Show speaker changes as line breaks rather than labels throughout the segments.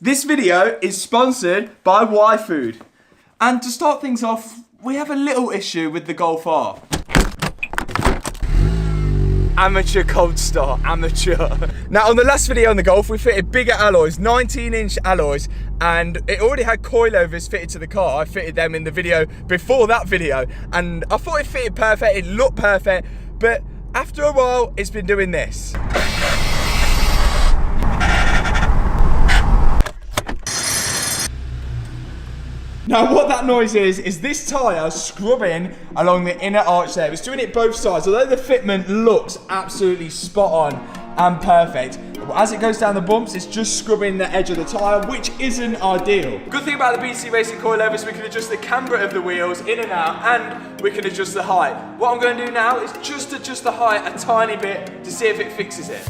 This video is sponsored by Y Food. And to start things off, we have a little issue with the Golf R. Amateur cold start, amateur. Now on the last video on the Golf, we fitted bigger alloys, 19-inch alloys, and it already had coilovers fitted to the car. I fitted them in the video before that video, and I thought it fitted perfect, it looked perfect, but after a while, it's been doing this. Now what that noise is this tyre scrubbing along the inner arch there. It's doing it both sides. Although the fitment looks absolutely spot on and perfect, as it goes down the bumps, it's just scrubbing the edge of the tyre, which isn't ideal. Good thing about the BC Racing coilovers, we can adjust the camber of the wheels in and out, and we can adjust the height. What I'm going to do now is just adjust the height a tiny bit to see if it fixes it.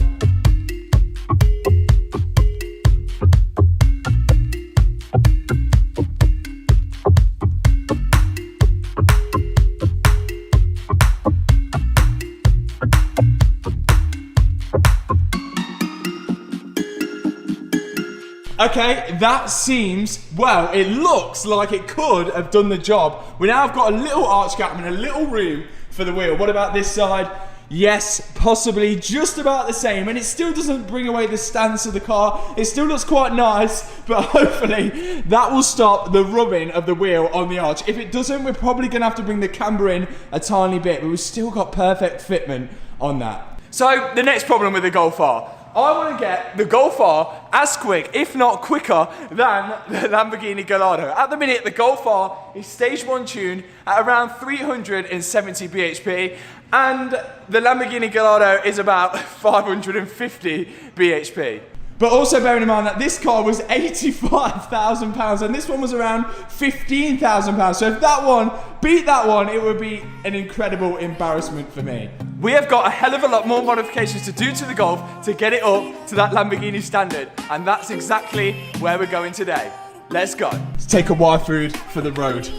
Okay, that seems, well, it looks like it could have done the job. We now have got a little arch gap and a little room for the wheel. What about this side? Yes, possibly just about the same, and it still doesn't bring away the stance of the car. It still looks quite nice, but hopefully that will stop the rubbing of the wheel on the arch. If it doesn't, we're probably gonna have to bring the camber in a tiny bit, but we've still got perfect fitment on that. So the next problem with the Golf R, I want to get the Golf R as quick, if not quicker, than the Lamborghini Gallardo. At the minute, the Golf R is stage 1 tuned at around 370 bhp, and the Lamborghini Gallardo is about 550 bhp. But also bearing in mind that this car was £85,000 and this one was around £15,000. So if that one beat that one, it would be an incredible embarrassment for me. We have got a hell of a lot more modifications to do to the Golf to get it up to that Lamborghini standard. And that's exactly where we're going today. Let's go. Let's take a Y Food for the road.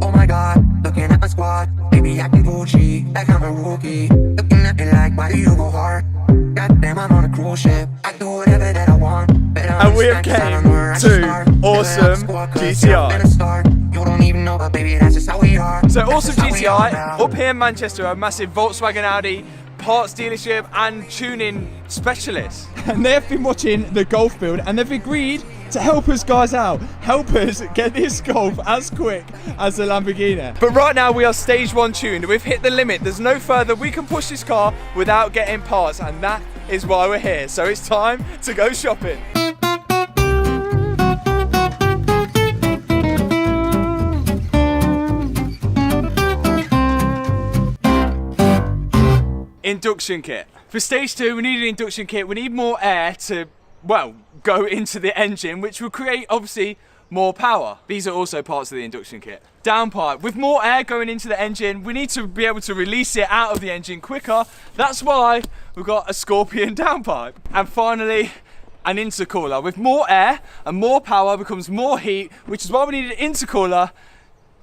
Oh my God, looking at my squad. Baby, acting Gucci, like I'm a rookie. Looking at me like, why do you go hard? Goddamn, I'm on a cruise ship. I do whatever that I want.
And we have came to Awesome GTI.
You don't even know, but baby, that's just how we are.
So Awesome GTI, up here in Manchester, a massive Volkswagen Audi parts dealership and tuning specialist. And they've been watching the Golf build and they've agreed to help us guys out, help us get this Golf as quick as the Lamborghini. But right now we are stage 1 tuned, we've hit the limit, there's no further we can push this car without getting parts, and that is why we're here. So it's time to go shopping. Induction kit. For stage 2, we need an induction kit. We need more air to, well, go into the engine, which will create, obviously, more power. These are also parts of the induction kit. Downpipe. With more air going into the engine, we need to be able to release it out of the engine quicker. That's why we've got a Scorpion downpipe. And finally, an intercooler. With more air and more power becomes more heat, which is why we need an intercooler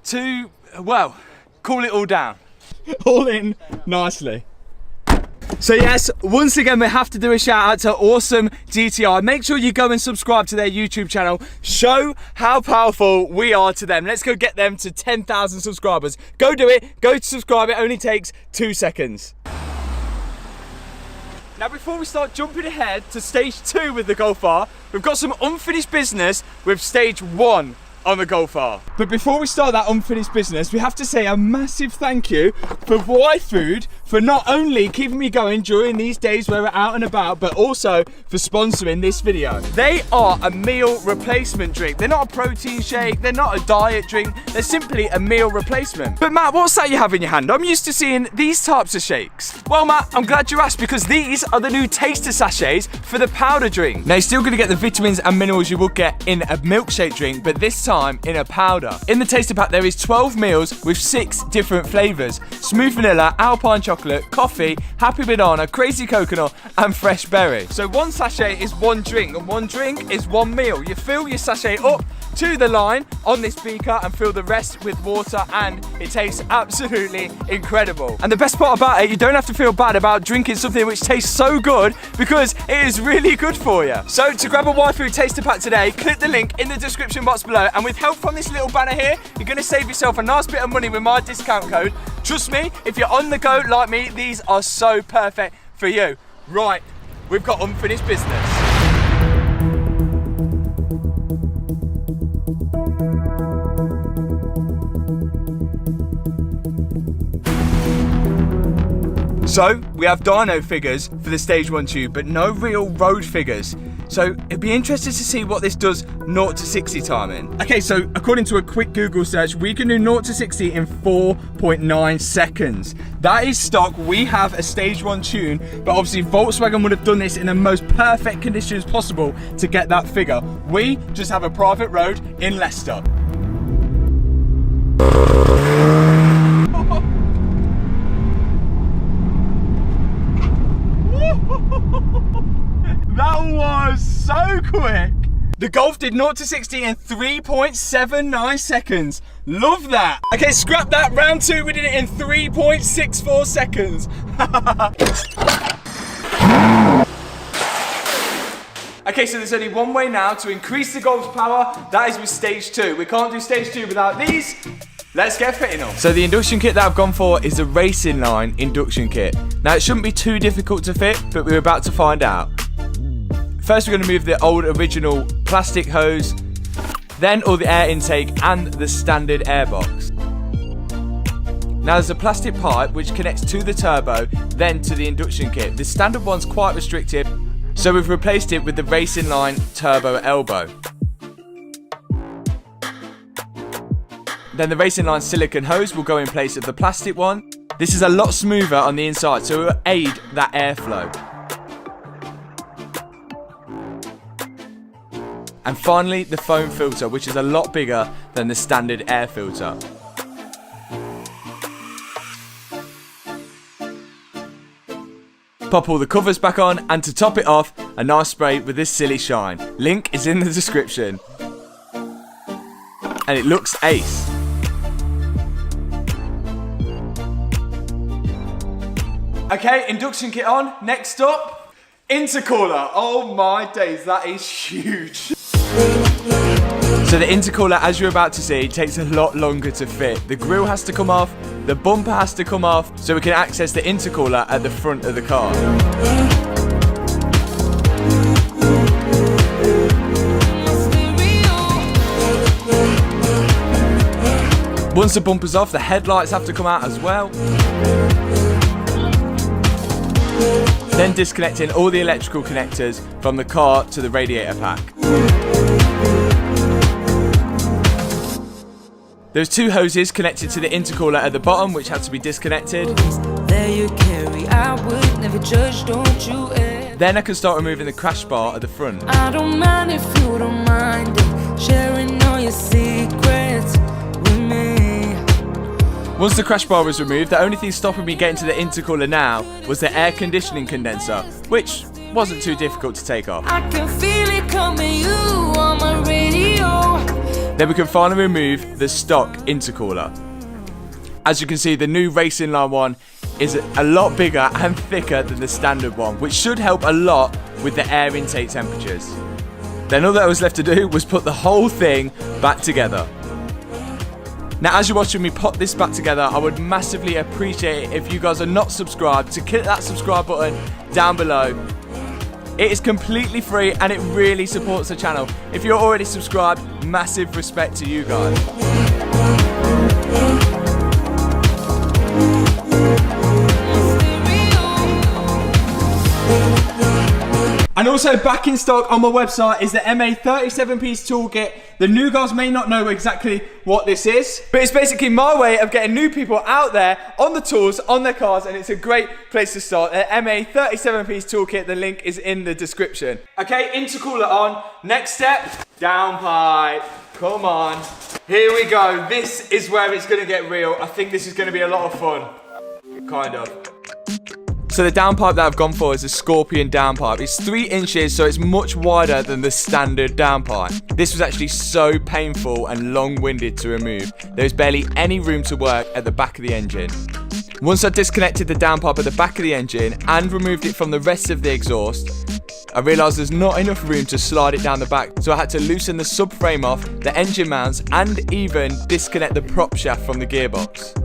to, well, cool it all down. All in nicely. So yes, once again we have to do a shout out to Awesome GTI. Make sure you go and subscribe to their YouTube channel. Show how powerful we are to them. Let's go get them to 10,000 subscribers. Go do it, go to subscribe, it only takes 2 seconds. Now before we start jumping ahead to stage 2 with the Golf R, we've got some unfinished business with stage 1 on the Golf R. But before we start that unfinished business, we have to say a massive thank you for Y Food for not only keeping me going during these days where we're out and about, but also for sponsoring this video. They are a meal replacement drink. They're not a protein shake, they're not a diet drink, they're simply a meal replacement. But Matt, what's that you have in your hand? I'm used to seeing these types of shakes. Well Matt, I'm glad you asked, because these are the new taster sachets for the powder drink. Now you're still gonna get the vitamins and minerals you would get in a milkshake drink, but this time in a powder. In the taster pack there is 12 meals with 6 different flavors: smooth vanilla, alpine chocolate, chocolate, coffee, happy banana, crazy coconut, and fresh berry. So one sachet is one drink, and one drink is one meal. You fill your sachet up to the line on this beaker and fill the rest with water, and it tastes absolutely incredible. And the best part about it, you don't have to feel bad about drinking something which tastes so good, because it is really good for you. So to grab a Waifu taster pack today, click the link in the description box below, and with help from this little banner here, you're going to save yourself a nice bit of money with my discount code. Trust me, if you're on the go like me, these are so perfect for you. Right, we've got unfinished business. So, we have dyno figures for the stage 1 tube, but no real road figures. So, it'd be interesting to see what this does 0 to 60 time in. Okay, so according to a quick Google search, we can do 0 to 60 in 4.9 seconds. That is stock. We have a stage 1 tune, but obviously Volkswagen would have done this in the most perfect conditions possible to get that figure. We just have a private road in Leicester. That was so quick. The Golf did 0 to 60 in 3.79 seconds. Love that. Okay, scrap that. Round 2, we did it in 3.64 seconds. Okay, so there's only one way now to increase the Golf's power. That is with stage 2. We can't do stage 2 without these. Let's get fitting on. So the induction kit that I've gone for is the Racing Line induction kit. Now it shouldn't be too difficult to fit, but we're about to find out. First we're going to remove the old original plastic hose, then all the air intake and the standard airbox. Now there's a plastic pipe which connects to the turbo, then to the induction kit. The standard one's quite restrictive, so we've replaced it with the Racing Line turbo elbow. Then the Racing Line silicone hose will go in place of the plastic one. This is a lot smoother on the inside, so it will aid that airflow. And finally, the foam filter, which is a lot bigger than the standard air filter. Pop all the covers back on, and to top it off, a nice spray with this silly shine. Link is in the description. And it looks ace. Okay, induction kit on. Next up, intercooler. Oh my days, that is huge. So the intercooler, as you're about to see, takes a lot longer to fit. The grille has to come off, the bumper has to come off, so we can access the intercooler at the front of the car. Once the bumper's off, the headlights have to come out as well. Then disconnecting all the electrical connectors from the car to the radiator pack. There's 2 hoses connected to the intercooler at the bottom, which had to be disconnected. Then I can start removing the crash bar at the front. I don't mind if you don't mind sharing all your secrets with me. Once the crash bar was removed, the only thing stopping me getting to the intercooler now was the air conditioning condenser, which wasn't too difficult to take off. I can feel it coming, you on my radio. Then we can finally remove the stock intercooler. As you can see, the new Racing Line one is a lot bigger and thicker than the standard one, which should help a lot with the air intake temperatures. Then all that was left to do was put the whole thing back together. Now, as you're watching me pop this back together, I would massively appreciate it if you guys are not subscribed to click that subscribe button down below. It is completely free and it really supports the channel. If you're already subscribed, massive respect to you guys. And also back in stock on my website is the MA 37-piece toolkit. The new guys may not know exactly what this is, but it's basically my way of getting new people out there on the tools, on their cars, and it's a great place to start. The MA 37-piece toolkit, the link is in the description. Okay, intercooler on. Next step, downpipe. Come on. Here we go. This is where it's gonna get real. I think this is gonna be a lot of fun. Kind of. So the downpipe that I've gone for is a Scorpion downpipe. It's 3 inches, so it's much wider than the standard downpipe. This was actually so painful and long-winded to remove. There was barely any room to work at the back of the engine. Once I disconnected the downpipe at the back of the engine and removed it from the rest of the exhaust, I realised there's not enough room to slide it down the back, so I had to loosen the subframe off, the engine mounts, and even disconnect the prop shaft from the gearbox.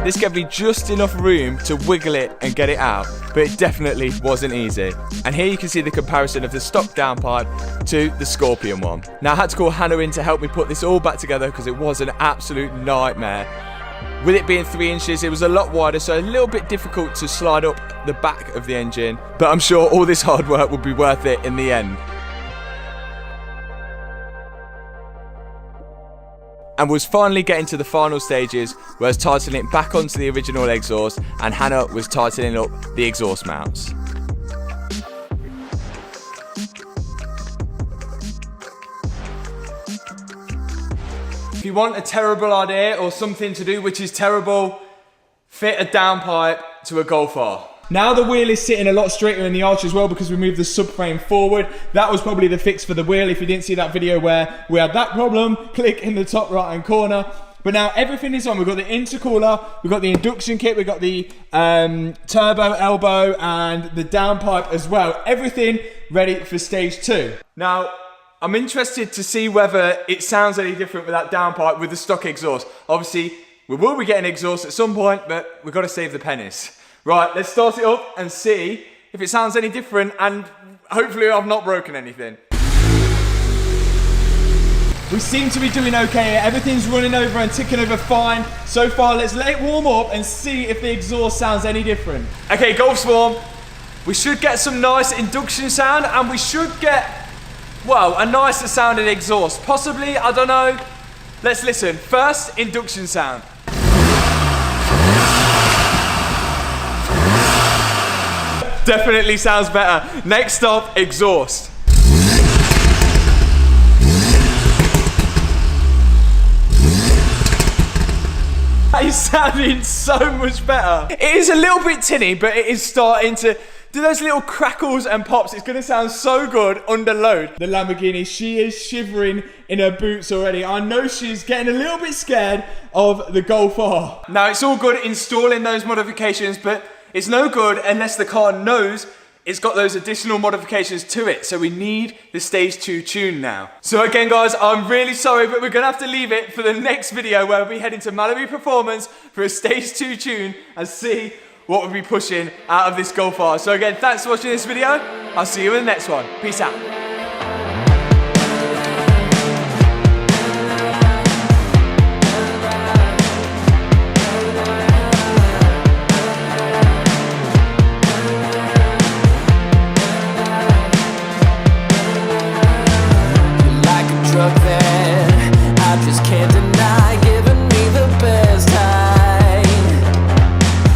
This gave me just enough room to wiggle it and get it out, but it definitely wasn't easy. And here you can see the comparison of the stock downpipe to the Scorpion one. Now I had to call Hannah in to help me put this all back together because it was an absolute nightmare. With it being 3 inches, it was a lot wider, so a little bit difficult to slide up the back of the engine, but I'm sure all this hard work would be worth it in the end. And was finally getting to the final stages where I was tightening it back onto the original exhaust and Hannah was tightening up the exhaust mounts. If you want a terrible idea or something to do which is terrible, fit a downpipe to a Golf R. Now the wheel is sitting a lot straighter in the arch as well because we moved the subframe forward. That was probably the fix for the wheel. If you didn't see that video where we had that problem, click in the top right hand corner. But now everything is on. We've got the intercooler, we've got the induction kit, we've got the turbo elbow and the downpipe as well. Everything ready for stage 2. Now, I'm interested to see whether it sounds any different with that downpipe with the stock exhaust. Obviously, we will be getting exhaust at some point, but we've got to save the pennies. Right, let's start it up and see if it sounds any different, and hopefully I've not broken anything. We seem to be doing okay here. Everything's running over and ticking over fine. So far, let's let it warm up and see if the exhaust sounds any different. Okay, Golf Swarm. We should get some nice induction sound, and we should get, well, a nicer sounding exhaust. Possibly, I don't know. Let's listen. First, induction sound. Definitely sounds better. Next up, exhaust. That is sounding so much better. It is a little bit tinny, but it is starting to do those little crackles and pops. It's gonna sound so good under load. The Lamborghini, she is shivering in her boots already. I know she's getting a little bit scared of the Golf R. Now, it's all good installing those modifications, but it's no good unless the car knows it's got those additional modifications to it. So we need the stage 2 tune now. So again, guys, I'm really sorry, but we're gonna have to leave it for the next video where we'll be heading to Malibu Performance for a stage 2 tune and see what we'll be pushing out of this Golf R. So again, thanks for watching this video. I'll see you in the next one. Peace out.